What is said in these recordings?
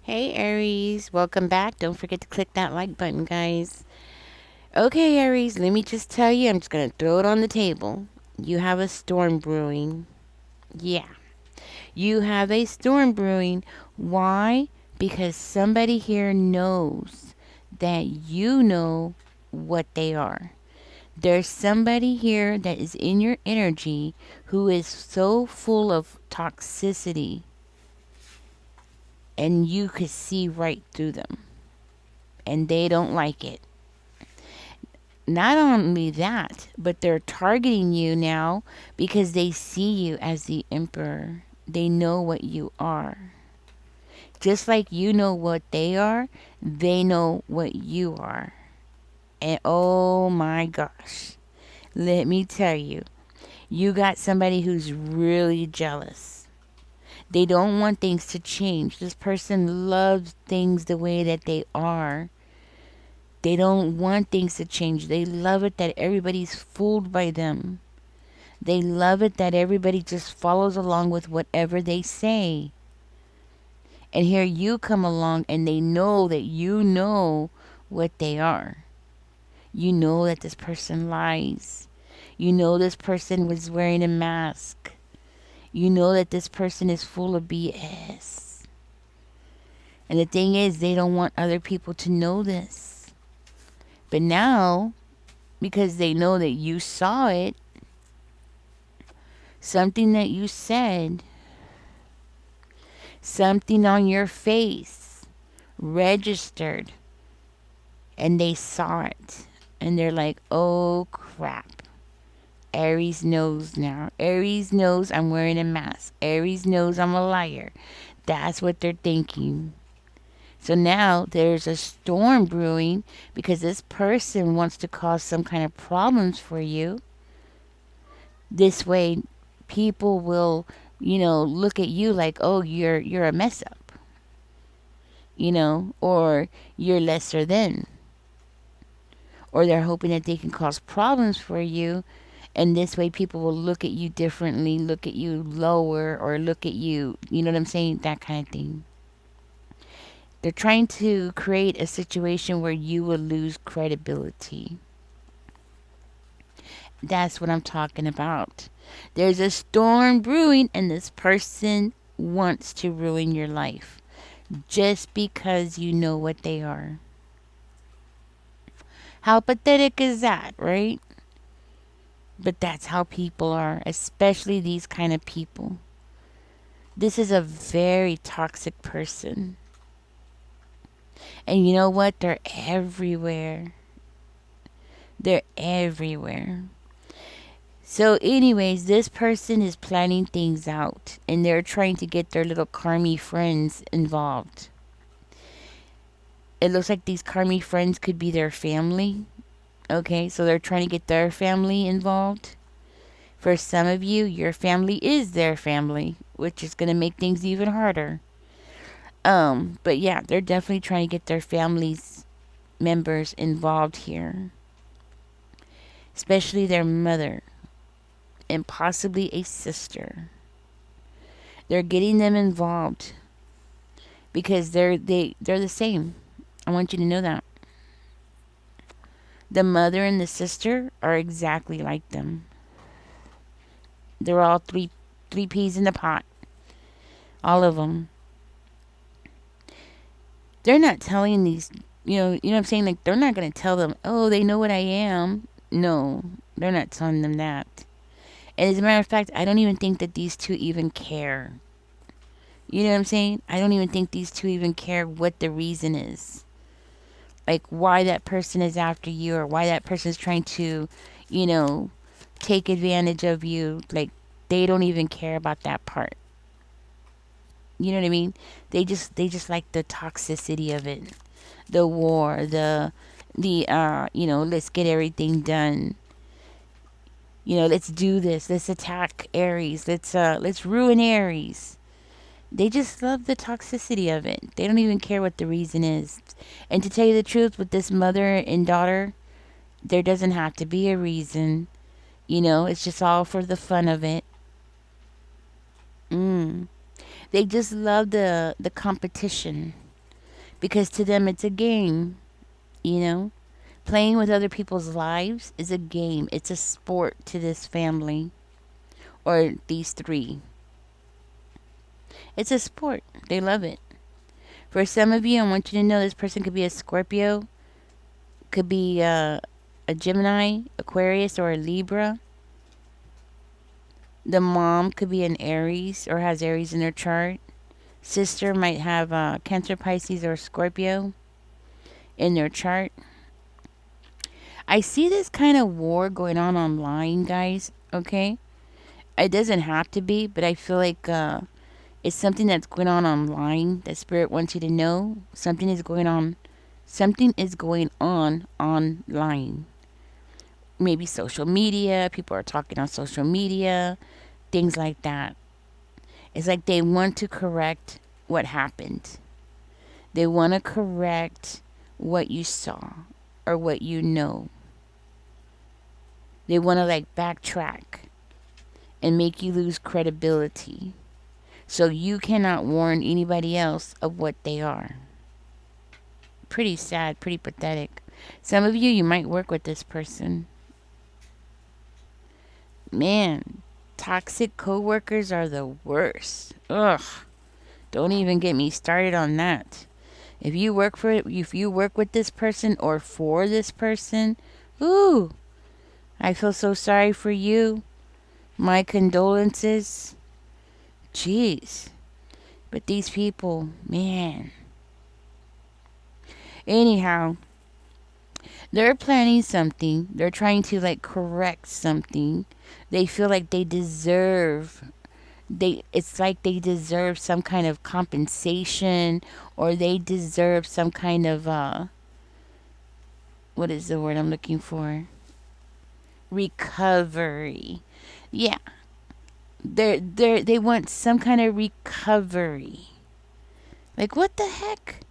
Hey Aries, welcome back. Don't forget to click that like button, guys. Okay, Aries, let me just tell you, I'm just going to throw it on the table. You have a storm brewing. Yeah, you have a storm brewing. Why? Because somebody here knows that you know what they are. There's somebody here that is in your energy who is so full of toxicity, and you could see right through them, and they don't like it. Not only that, but they're targeting you now because they see you as the emperor. They know what you are. Just like you know what they are, they know what you are. And oh my gosh, let me tell you, you got somebody who's really jealous. They don't want things to change. This person loves things the way that they are. They don't want things to change. They love it that everybody's fooled by them. They love it that everybody just follows along with whatever they say. And here you come along and they know that you know what they are. You know that this person lies. You know this person was wearing a mask. You know that this person is full of BS. And the thing is, they don't want other people to know this. But now, because they know that you saw it, something that you said, something on your face registered, and they saw it, and they're like, oh crap. Aries knows now. Aries knows I'm wearing a mask. Aries knows I'm a liar. That's what they're thinking. So now there's a storm brewing because this person wants to cause some kind of problems for you. This way people will, look at you like, "Oh, you're a mess up." Or you're lesser than. Or they're hoping that they can cause problems for you, and this way people will look at you differently, look at you lower, or look at you, you know what I'm saying? That kind of thing. They're trying to create a situation where you will lose credibility. That's what I'm talking about. There's a storm brewing, and this person wants to ruin your life just because you know what they are. How pathetic is that, right? But that's how people are, especially these kind of people. This is a very toxic person. And you know what? They're everywhere. They're everywhere. So, anyways, this person is planning things out and they're trying to get their little karmy friends involved. It looks like these karmy friends could be their family. Okay, so they're trying to get their family involved. For some of you, your family is their family, which is going to make things even harder. But yeah, they're definitely trying to get their families members involved here, especially their mother and possibly a sister. They're getting them involved because they're the same. I want you to know that. The mother and the sister are exactly like them. They're all three peas in the pot. All of them. They're not telling these, you know what I'm saying? Like they're not going to tell them, "Oh, they know what I am." No, they're not telling them that. And as a matter of fact, I don't even think that these two even care. You know what I'm saying? I don't even think these two even care what the reason is. Like why that person is after you or why that person is trying to, you know, take advantage of you. Like they don't even care about that part. You know what I mean? They just like the toxicity of it. The war, the let's get everything done. Let's do this. Let's attack Aries. Let's ruin Aries. They just love the toxicity of it. They don't even care what the reason is. And to tell you the truth, with this mother and daughter, there doesn't have to be a reason. It's just all for the fun of it. Mm. They just love the competition. because to them it's a game, you know? Playing with other people's lives is a game. It's a sport to this family or these three. It's a sport. They love it. For some of you, I want you to know this person could be a Scorpio, could be a Gemini, Aquarius, or a Libra. The mom could be an Aries or has Aries in their chart. Sister might have Cancer, Pisces, or Scorpio in their chart. I see this kind of war going on online, guys. Okay, it doesn't have to be, but I feel like it's something that's going on online that Spirit wants you to know. Something is going on. Something is going on online. Maybe social media. People are talking on social media. Things like that. It's like they want to correct what happened. They want to correct what you saw or what you know. They want to like backtrack and make you lose credibility. So you cannot warn anybody else of what they are. Pretty sad, pretty pathetic. Some of you, you might work with this person. Man, toxic coworkers are the worst. Ugh. Don't even get me started on that. If you work with this person or for this person, ooh, I feel so sorry for you. My condolences. Jeez. But these people, man. Anyhow, they're planning something. They're trying to like correct something. They feel like they deserve it's like they deserve some kind of compensation or they deserve some kind of what is the word I'm looking for? Recovery. Yeah. They want some kind of recovery. Like what the heck?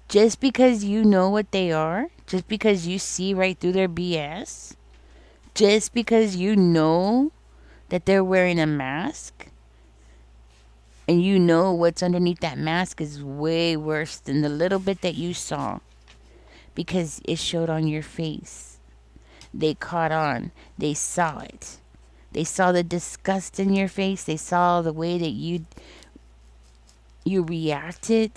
Just because you know what they are, just because you see right through their BS, just because you know that they're wearing a mask, and you know what's underneath that mask is way worse than the little bit that you saw because it showed on your face. They caught on, they saw it. They saw the disgust in your face, they saw the way that you reacted.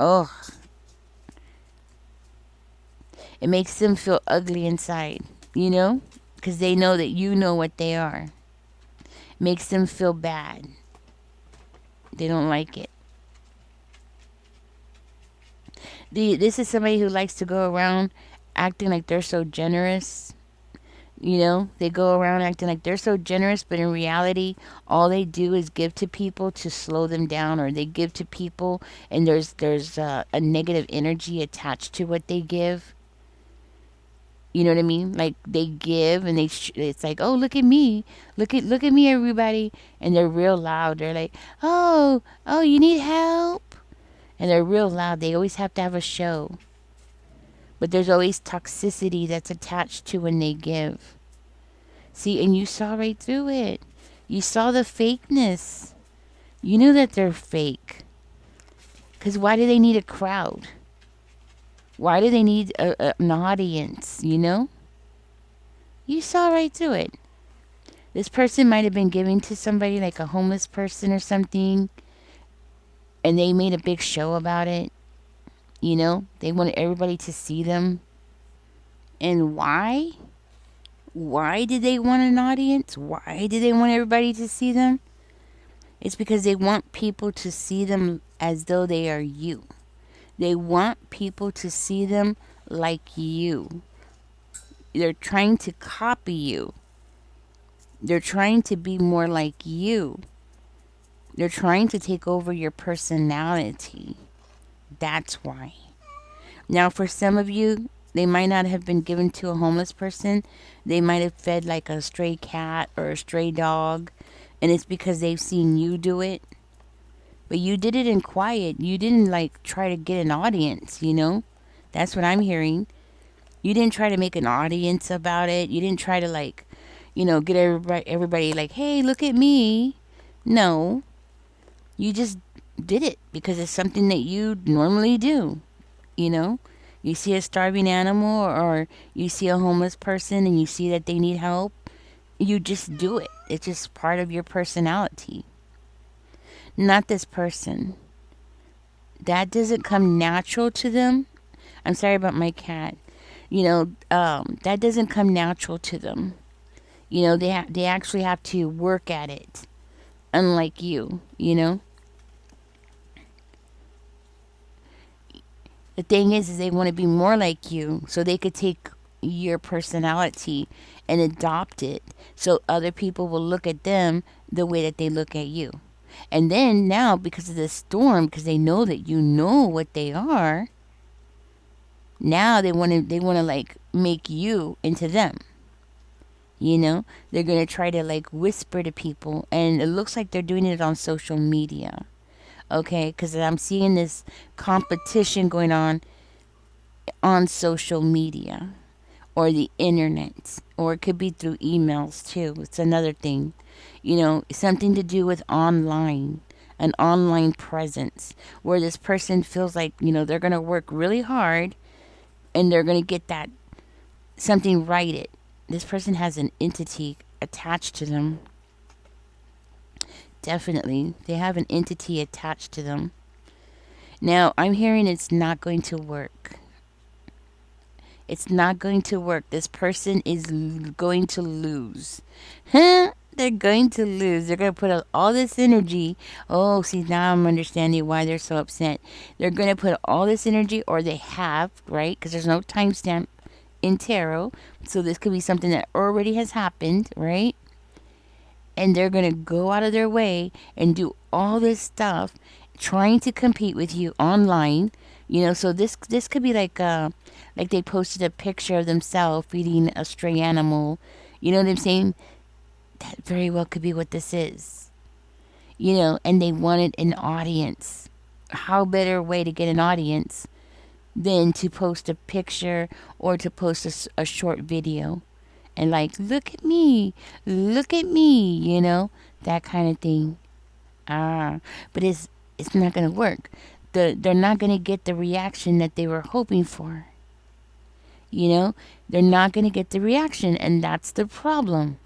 Oh, it makes them feel ugly inside, you know? Because they know that you know what they are. Makes them feel bad. They don't like it. This is somebody who likes to go around acting like they're so generous. You know, they go around acting like they're so generous, but in reality, all they do is give to people to slow them down, or they give to people, and there's a negative energy attached to what they give. You know what I mean? Like they give and it's like, "Oh, look at me. Look at me everybody." And they're real loud. They're like, "Oh, oh, you need help." And they're real loud. They always have to have a show. But there's always toxicity that's attached to when they give. See, and you saw right through it. You saw the fakeness. You knew that they're fake. Cuz why do they need a crowd? Why do they need an audience, you know? You saw right through it. This person might have been giving to somebody like a homeless person or something, and they made a big show about it. You know, they wanted everybody to see them. And why? Why did they want an audience? Why did they want everybody to see them? It's because they want people to see them as though they are you. They want people to see them like you. They're trying to copy you. They're trying to be more like you. They're trying to take over your personality. That's why. Now, for some of you, they might not have been given to a homeless person. They might have fed like a stray cat or a stray dog, and it's because they've seen you do it. But you did it in quiet. You didn't like try to get an audience, you know? That's what I'm hearing. You didn't try to make an audience about it. You didn't try to like, get everybody like, "Hey, look at me." No. You just did it because it's something that you normally do. You know, you see a starving animal or you see a homeless person and you see that they need help, you just do it. It's just part of your personality. Not this person. That doesn't come natural to them. I'm sorry about my cat. That doesn't come natural to them. They actually have to work at it, unlike you. The thing is they want to be more like you so they could take your personality and adopt it so other people will look at them the way that they look at you. And then now, because of the storm, because they know that you know what they are, now they want to like make you into them. They're going to try to like whisper to people, and it looks like they're doing it on social media. Okay, because I'm seeing this competition going on social media or the internet, or it could be through emails too. It's another thing. Something to do with online, an online presence where this person feels like, they're going to work really hard and they're going to get that something righted. This person has an entity attached to them. Definitely. They have an entity attached to them. Now, I'm hearing it's not going to work. It's not going to work. This person is going to lose. Huh? They're going to lose. They're going to put out all this energy. Oh, see, now I'm understanding why they're so upset. They're going to put all this energy, or they have, right? Because there's no timestamp in tarot. So this could be something that already has happened, right? And they're going to go out of their way and do all this stuff trying to compete with you online. So this could be like they posted a picture of themselves feeding a stray animal. You know what I'm saying? That very well could be what this is. And they wanted an audience. How better way to get an audience than to post a picture or to post a short video and like, look at me, that kind of thing. But it's not gonna work. They're not gonna get the reaction that they were hoping for. They're not gonna get the reaction, and that's the problem.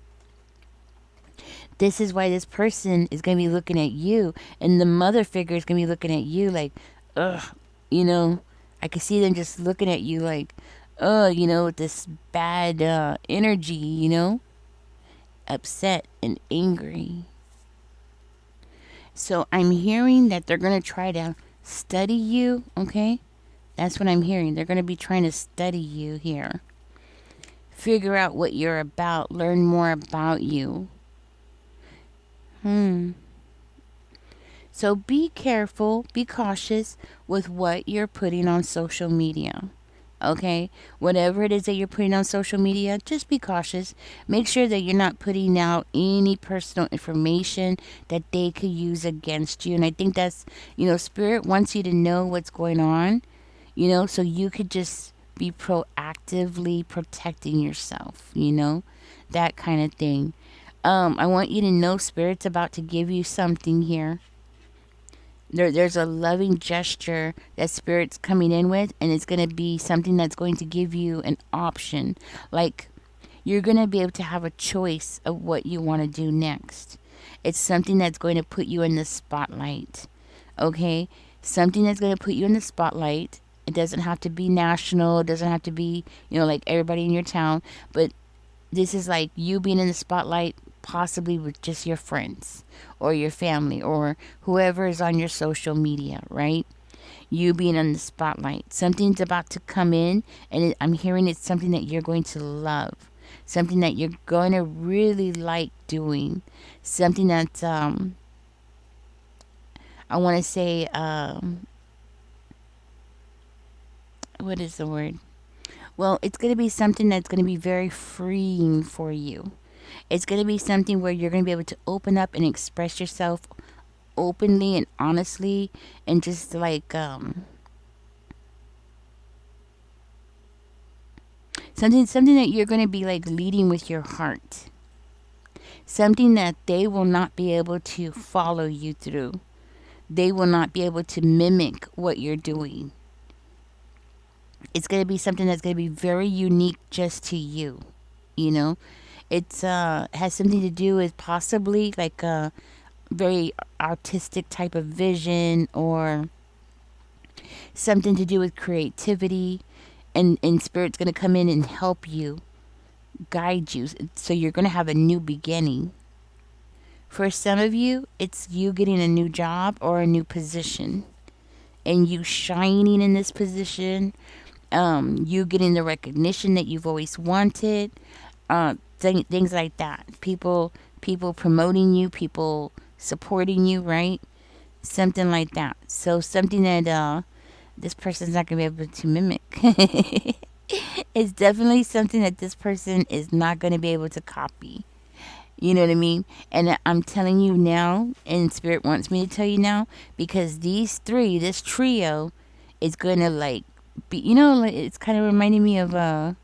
This is why this person is gonna be looking at you, and the mother figure is gonna be looking at you like, ugh, you know. I can see them just looking at you like, with this bad energy, upset and angry. So I'm hearing that they're going to try to study you, okay? That's what I'm hearing. They're going to be trying to study you here. Figure out what you're about, learn more about you. So be careful, be cautious with what you're putting on social media. Okay? Whatever it is that you're putting on social media, just be cautious. Make sure that you're not putting out any personal information that they could use against you. And I think that's, Spirit wants you to know what's going on, so you could just be proactively protecting yourself, that kind of thing. I want you to know Spirit's about to give you something here. There's a loving gesture that Spirit's coming in with, and it's going to be something that's going to give you an option. Like, you're going to be able to have a choice of what you want to do next. It's something that's going to put you in the spotlight. Okay? Something that's going to put you in the spotlight. It doesn't have to be national. It doesn't have to be, like everybody in your town. But this is like you being in the spotlight, possibly with just your friends or your family or whoever is on your social media, right? You being on the spotlight. Something's about to come in, and I'm hearing it's something that you're going to love. Something that you're going to really like doing. Something that, I want to say, what is the word? Well, it's going to be something that's going to be very freeing for you. It's going to be something where you're going to be able to open up and express yourself openly and honestly, and just like something that you're going to be like leading with your heart. Something that they will not be able to follow you through. they will not be able to mimic what you're doing. It's going to be something that's going to be very unique just to you. You know, it's has something to do with possibly like a very artistic type of vision, or something to do with creativity, and spirit's going to come in and help you, guide you, so you're going to have a new beginning. For some of you, it's you getting a new job or a new position, and you shining in this position, you getting the recognition that you've always wanted, things like that. People promoting you, people supporting you, right? Something like that. So something that this person's not gonna be able to mimic. It's definitely something that this person is not gonna be able to copy. You know what I mean? And I'm telling you now, and Spirit wants me to tell you now, because these three, this trio, is gonna like be, like, it's kind of reminding me of the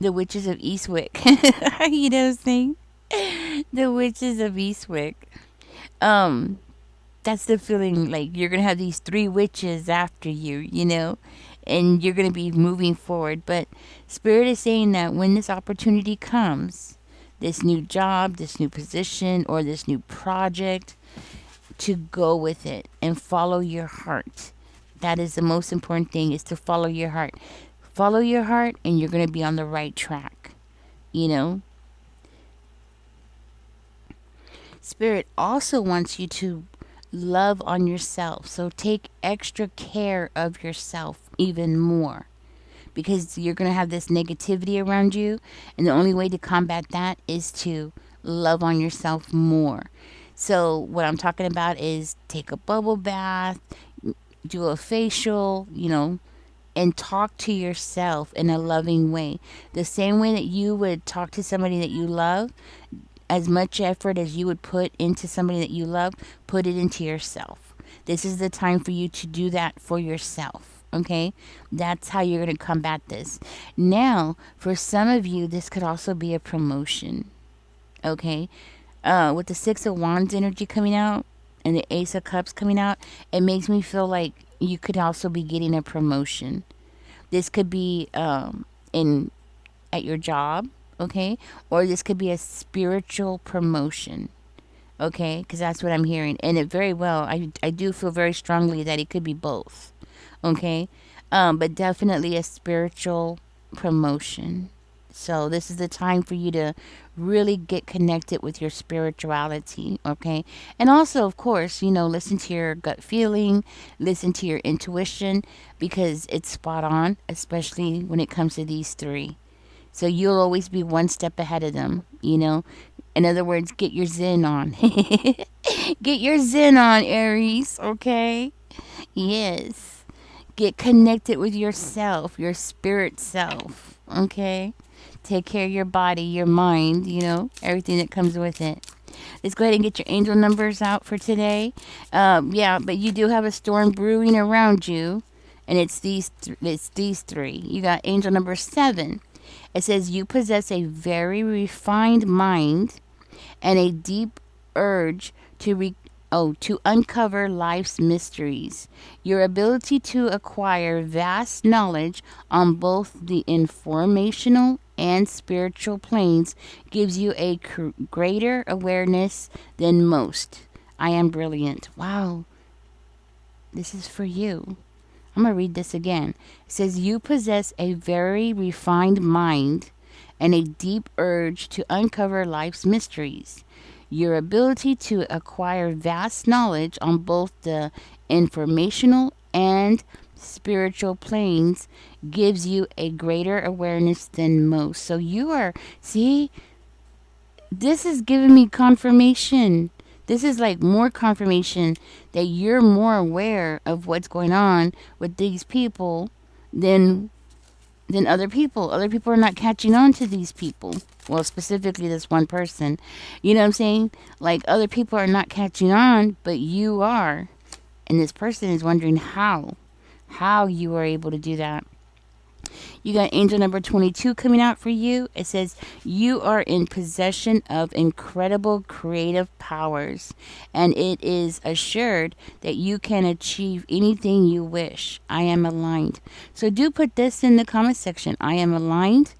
Witches of Eastwick. You know what I'm saying? The Witches of Eastwick. Um, that's the feeling, like you're gonna have these three witches after you, and you're gonna be moving forward. But Spirit is saying that when this opportunity comes, this new job, this new position, or this new project, to go with it and follow your heart. That is the most important thing, is to follow your heart. Follow your heart and you're going to be on the right track. You know, Spirit also wants you to love on yourself. So take extra care of yourself even more, because you're going to have this negativity around you. And the only way to combat that is to love on yourself more. So, what I'm talking about is take a bubble bath, do a facial, and talk to yourself in a loving way. The same way that you would talk to somebody that you love, as much effort as you would put into somebody that you love, put it into yourself. This is the time for you to do that for yourself. Okay? That's how you're going to combat this. Now, for some of you, this could also be a promotion. Okay? With the Six of Wands energy coming out and the Ace of Cups coming out, it makes me feel like you could also be getting a promotion. This could be in at your job, okay? Or this could be a spiritual promotion, okay? Because that's what I'm hearing. And it very well, I do feel very strongly that it could be both, okay? But definitely a spiritual promotion. So this is the time for you to really get connected with your spirituality, okay? And also, of course, listen to your gut feeling, listen to your intuition, because it's spot on, especially when it comes to these three. So you'll always be one step ahead of them. In other words, get your zen on. Get your zen on, Aries, okay? Yes. Get connected with yourself, your spirit self, okay? Take care of your body, your mind, everything that comes with it. Let's go ahead and get your angel numbers out for today. Yeah, but you do have a storm brewing around you, and it's these three. You got angel number 7. It says you possess a very refined mind and a deep urge to uncover life's mysteries. Your ability to acquire vast knowledge on both the informational and spiritual planes gives you a greater awareness than most. I am brilliant. Wow. This is for you. I'm going to read this again. It says, you possess a very refined mind and a deep urge to uncover life's mysteries. Your ability to acquire vast knowledge on both the informational and spiritual planes gives you a greater awareness than most. So see, this is giving me confirmation. This is like more confirmation that you're more aware of what's going on with these people than other people. Other people are not catching on to these people. Well, specifically this one person. You know what I'm saying? Like, other people are not catching on, but you are. And this person is wondering how you are able to do that. You got angel number 22 coming out for you. It says, you are in possession of incredible creative powers, and it is assured that you can achieve anything you wish. I am aligned. So do put this in the comment section. I am aligned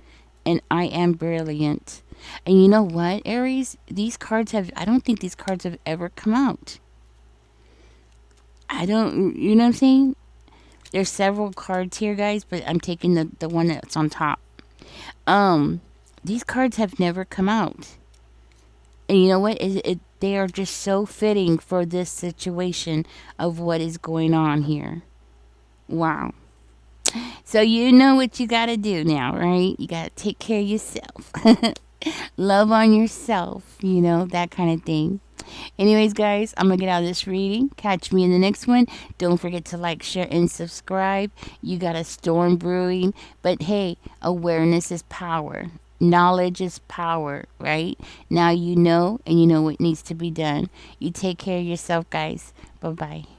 and I am brilliant. And you know what, Aries? I don't think these cards have ever come out. You know what I'm saying? There's several cards here, guys, but I'm taking the one that's on top. Um, these cards have never come out. And you know what? They are just so fitting for this situation of what is going on here. Wow. So you know what you got to do now, right? You got to take care of yourself. Love on yourself, that kind of thing. Anyways, guys, I'm going to get out of this reading. Catch me in the next one. Don't forget to like, share, and subscribe. You got a storm brewing. But hey, awareness is power. Knowledge is power, right? Now you know, and you know what needs to be done. You take care of yourself, guys. Bye-bye.